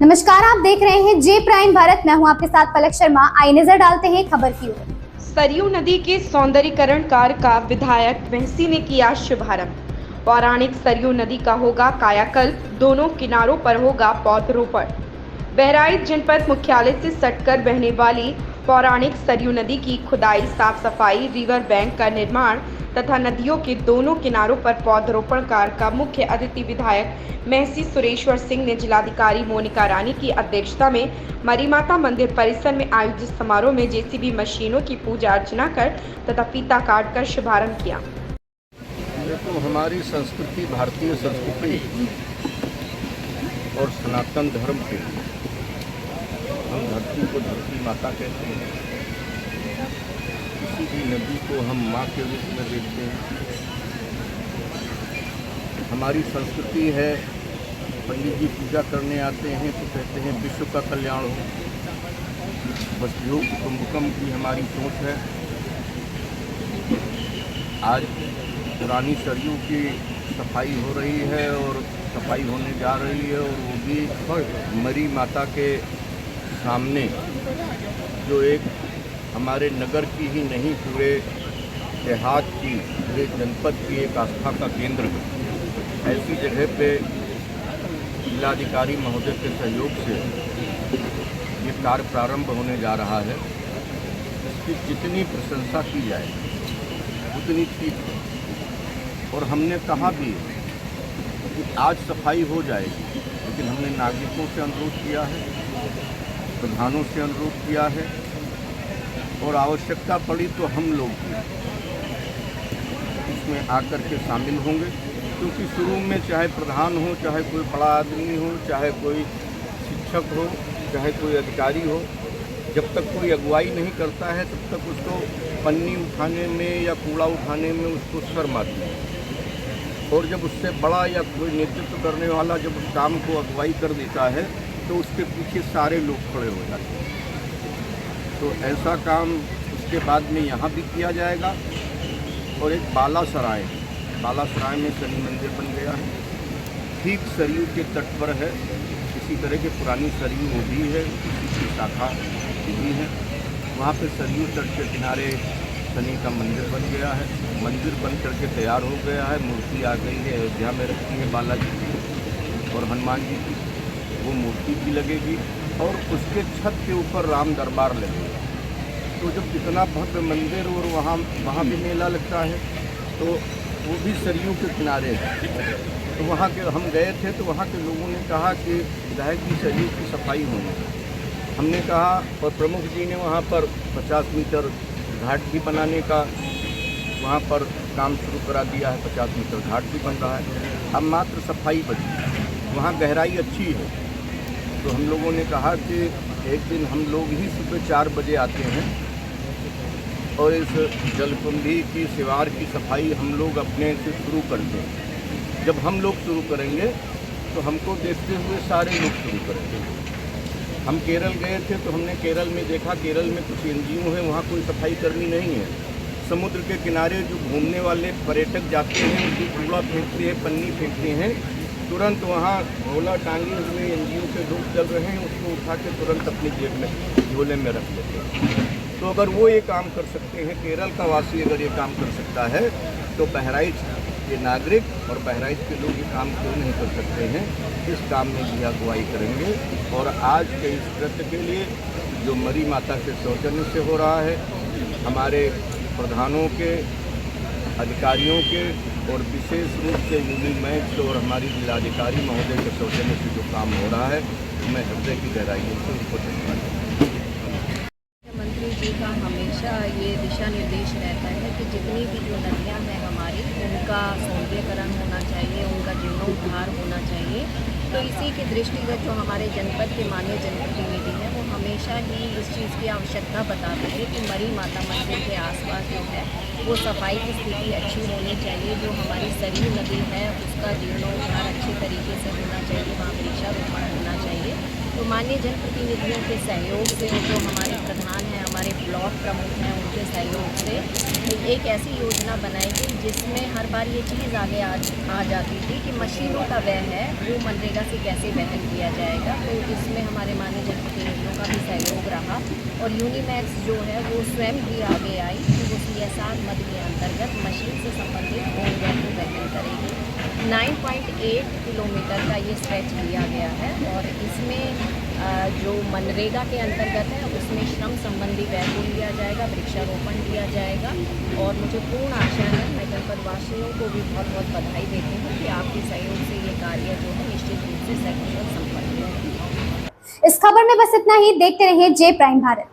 नमस्कार, आप देख रहे हैं जे प्राइम भारत। मैं हूं आपके साथ पलक शर्मा। आइए नजर डालते हैं खबर की ओर। सरयू नदी के सौंदर्यीकरण कार्य का विधायक महसी ने किया शुभारंभ। पौराणिक सरयू नदी का होगा कायाकल्प, दोनों किनारों पर होगा पौधरोपण। बहराइच जनपद मुख्यालय से सटकर बहने वाली पौराणिक सरयू नदी की खुदाई, साफ सफाई, रिवर बैंक का निर्माण तथा नदियों के दोनों किनारों पर पौधरोपण कार्य का मुख्य अतिथि विधायक महसी सुरेश्वर सिंह ने जिलाधिकारी मोनिका रानी की अध्यक्षता में मरी माता मंदिर परिसर में आयोजित समारोह में जेसीबी मशीनों की पूजा अर्चना कर तथा फीता काट कर शुभारंभ किया। तो हमारी संस्कृति, भारतीय संस्कृति और सनातन धर्म के हम धरती को धरती माता कहते हैं। किसी भी नदी को हम माँ के रूप में देखते हैं। हमारी संस्कृति है, पंडित जी पूजा करने आते हैं तो कहते हैं विश्व का कल्याण हो। वसुधैव कुटुम्बकम की हमारी सोच है। आज पुरानी सरयू की सफाई हो रही है और सफाई होने जा रही है, और वो भी मरी माता के सामने, जो एक हमारे नगर की ही नहीं पूरे देहात की, पूरे जनपद की एक आस्था का केंद्र है। ऐसी जगह पे जिलाधिकारी महोदय के सहयोग से ये कार्य प्रारंभ होने जा रहा है। इसकी जितनी प्रशंसा की जाए उतनी ठीक है। और हमने कहा भी कि आज सफाई हो जाएगी, लेकिन हमने नागरिकों से अनुरोध किया है, प्रधानों से अनुरोध किया है, और आवश्यकता पड़ी तो हम लोग इसमें आकर के शामिल होंगे। क्योंकि शुरू में चाहे प्रधान हो, चाहे कोई बड़ा आदमी हो, चाहे कोई शिक्षक हो, चाहे कोई अधिकारी हो, जब तक कोई अगुवाई नहीं करता है तब तक उसको पन्नी उठाने में या कूड़ा उठाने में उसको शर्म आती है। और जब उससे बड़ा या कोई नेतृत्व करने वाला जब उस काम को अगुवाई कर देता है तो उसके पीछे सारे लोग खड़े हो जाते हैं। तो ऐसा काम उसके बाद में यहाँ भी किया जाएगा। और एक बालासराय में शनि मंदिर बन गया है, ठीक सरयू के तट पर है। इसी तरह के पुरानी सरयू वो भी है, उसी की शाखा भी है। वहाँ पे सरयू तट के किनारे शनि का मंदिर बन गया है। मंदिर बन करके तैयार हो गया है। मूर्ति आ गई है, अयोध्या में रखी है बालाजी की और हनुमान जी की, वो मूर्ति भी लगेगी। और उसके छत के ऊपर राम दरबार लगेगा। तो जब इतना भव्य मंदिर और वहाँ भी मेला लगता है, तो वो भी सरयू के किनारे है। तो वहाँ के हम गए थे तो वहाँ के लोगों ने कहा कि विधायक की सरयू की सफाई होनी है। हमने कहा, और प्रमुख जी ने वहाँ पर 50 मीटर घाट भी बनाने का वहाँ पर काम शुरू करा दिया है। 50 मीटर घाट भी बन रहा है। अब मात्र सफाई बची, वहाँ गहराई अच्छी है। तो हम लोगों ने कहा कि एक दिन हम लोग ही सुबह 4 बजे आते हैं और इस जलकुंभी की शिवार की सफाई हम लोग अपने से शुरू करते हैं। जब हम लोग शुरू करेंगे तो हमको देखते हुए सारे लोग शुरू करेंगे। हम केरल गए थे तो हमने केरल में देखा, केरल में कुछ एनजीओ है, वहाँ कोई सफाई करनी नहीं है। समुद्र के किनारे जो घूमने वाले पर्यटक जाते हैं, उनकी कूड़ा फेंकते हैं, पन्नी फेंकते हैं, तुरंत वहाँ झोला टांगे हुए एनजीओ के लोग चल रहे हैं, उसको उठा के तुरंत अपनी जेब में झोले में रख लेते हैं। तो अगर वो ये काम कर सकते हैं, केरल का वासी अगर ये काम कर सकता है, तो बहराइच के नागरिक और बहराइच के लोग ये काम क्यों नहीं कर सकते हैं। इस काम में भी अगुवाई करेंगे। और आज के इस कृत्य के लिए जो मरी माता के सौजन्य से हो रहा है, हमारे प्रधानों के, अधिकारियों के और विशेष रूप से यूनियन मैच और हमारी जिलाधिकारी महोदय के सौजन्य से जो काम हो रहा है, मैं हृदय की गहराइयों से उसको धन्यवाद देता हूँ। मंत्री जी का हमेशा ये दिशा निर्देश रहता है कि जितनी भी जो नदियाँ हैं हमारी, उनका सौंदर्यीकरण होना चाहिए, उनका जीर्णोद्धार होना चाहिए। तो इसी के दृष्टिगत जो हमारे जनपद के माननीय जनप्रतिनिधि हैं, वो हमेशा ही इस चीज़ की आवश्यकता बताते हैं कि मरी माता मंदिर के आसपास जो है वो सफाई की स्थिति अच्छी होनी चाहिए। जो हमारी सरयू नदी है उसका जीर्णोद्धार अच्छे तरीके से होना चाहिए, वहाँ वृक्षारोपण होना चाहिए। तो माननीय जनप्रतिनिधियों के सहयोग से जो हमारे प्रधान हैं, हमारे ब्लॉक प्रमुख हैं उनके सहयोग से एक ऐसी योजना बनाई गई जिसमें हर बार ये चीज़ आगे आ जाती थी कि मशीनों का व्यय है वो मनरेगा से कैसे वहन किया जाएगा। तो इसमें हमारे माननीय जनप्रतिनिधियों का भी सहयोग रहा और यूनिमैक्स जो है वो स्वयं भी आगे आई कि वो CSR मद के अंतर्गत मशीन से संबंधित होम व्यय को वहन करेगी। 9.8 किलोमीटर का ये स्ट्रेच लिया गया है और इसमें जो मनरेगा के अंतर्गत है उसमें श्रम संबंधी व्यय को लिया जाएगा, वृक्षारोपण किया जाएगा और मुझे पूर्ण आशा है, मैं जनपद वासियों को भी बहुत बहुत बधाई देती हूँ कि आपके सहयोग से ये कार्य जो है निश्चित रूप से सकुशल संपन्न होगा। इस खबर में बस इतना ही। देखते रहिए जे प्राइम भारत।